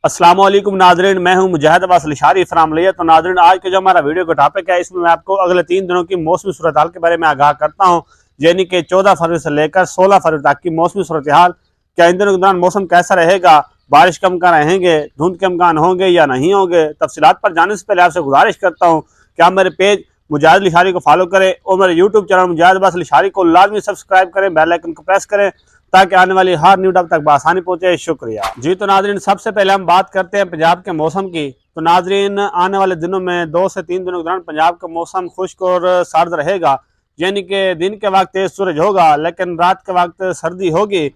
السلام علیکم ناظرین، میں ہوں مجاہد عباس لشاری فرام لیہ۔ تو ناظرین، آج کا جو ہمارا ویڈیو کا ٹاپک ہے، اس میں آپ کو اگلے 3 دنوں کی موسمی صورتحال کے بارے میں آگاہ کرتا ہوں، یعنی کہ 14 فروری سے لے کر 16 فروری تک کی موسمی صورتحال۔ کیا ان دنوں کے دوران موسم کیسا رہے گا، بارش کے امکان رہیں گے، دھند کے امکان ہوں گے یا نہیں ہوں گے؟ تفصیلات پر جانے سے پہلے آپ سے گزارش کرتا ہوں کہ آپ میرے پیج مجاہد لشاری کو فالو کریں اور میرے یوٹیوب چینل مجاہد عباس لشاری کو لازمی سبسکرائب کریں، بیل آئیکن کو پریس کریں تاکہ آنے والی ہر نیو ڈب تک بآسانی پہنچے۔ شکریہ جی۔ تو ناظرین، سب سے پہلے ہم بات کرتے ہیں پنجاب کے موسم کی۔ تو ناظرین، آنے والے دنوں میں 2 سے 3 دنوں کے دوران پنجاب کا موسم خشک اور سرد رہے گا، یعنی کہ دن کے وقت تیز سورج ہوگا لیکن رات کے وقت سردی ہوگی۔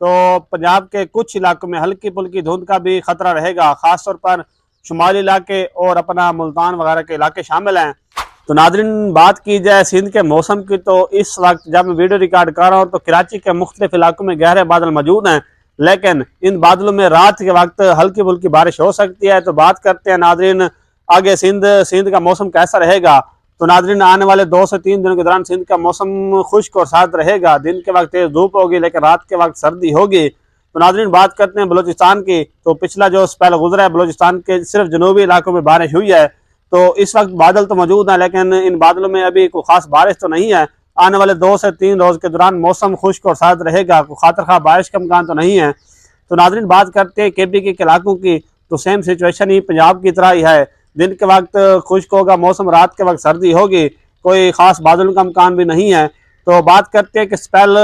تو پنجاب کے کچھ علاقوں میں ہلکی پھلکی دھند کا بھی خطرہ رہے گا، خاص طور پر شمالی علاقے اور اپنا ملتان وغیرہ کے علاقے شامل ہیں۔ تو ناظرین، بات کی جائے سندھ کے موسم کی، تو اس وقت جب میں ویڈیو ریکارڈ کر رہا ہوں تو کراچی کے مختلف علاقوں میں گہرے بادل موجود ہیں، لیکن ان بادلوں میں رات کے وقت ہلکی پھلکی بارش ہو سکتی ہے۔ تو بات کرتے ہیں ناظرین، آگے سندھ کا موسم کیسا رہے گا۔ تو ناظرین، آنے والے 2 سے 3 دنوں کے دوران سندھ کا موسم خشک اور سرد رہے گا، دن کے وقت تیز دھوپ ہوگی لیکن رات کے وقت سردی ہوگی۔ تو ناظرین، بات کرتے ہیں بلوچستان کی، تو پچھلا جو سپیل گزرا ہے بلوچستان کے صرف جنوبی علاقوں میں بارش ہوئی ہے۔ تو اس وقت بادل تو موجود ہیں لیکن ان بادلوں میں ابھی کوئی خاص بارش تو نہیں ہے۔ آنے والے 2 سے 3 روز کے دوران موسم خشک اور سرد رہے گا، کوئی خاطر خواہ بارش کا امکان تو نہیں ہے۔ تو ناظرین، بات کرتے ہیں کے پی کے علاقوں کی، تو سیم سچویشن ہی پنجاب کی طرح ہی ہے، دن کے وقت خشک ہوگا موسم، رات کے وقت سردی ہوگی، کوئی خاص بادلوں کا امکان بھی نہیں ہے۔ تو بات کرتے ہیں کہ سپیل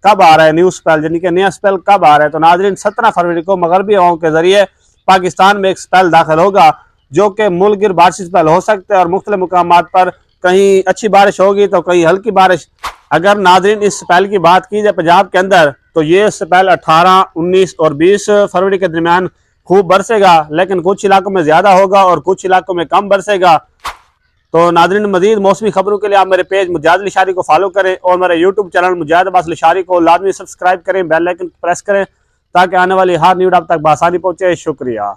کب آ رہا ہے، نیو سپیل یعنی کہ نیا سپیل کب آ رہا ہے۔ تو ناظرین، 17 فروری کو مغربی ہواؤں کے ذریعے پاکستان میں ایک سپیل داخل ہوگا جو کہ ملک گیر بارشی سپیل ہو سکتے ہیں اور مختلف مقامات پر کہیں اچھی بارش ہوگی تو کہیں ہلکی بارش۔ اگر ناظرین اس سپیل کی بات کی جائے پنجاب کے اندر، تو یہ سپیل 18، 19 اور 20 فروری کے درمیان خوب برسے گا، لیکن کچھ علاقوں میں زیادہ ہوگا اور کچھ علاقوں میں کم برسے گا۔ تو ناظرین، مزید موسمی خبروں کے لیے آپ میرے پیج مجاہد لشاری کو فالو کریں اور میرے یوٹیوب چینل مجاہد عباس لشاری کو لازمی سبسکرائب کریں، بیل آئیکن پریس کریں تاکہ آنے والی ہر نیو ڈب تک بآسانی پہنچے۔ شکریہ۔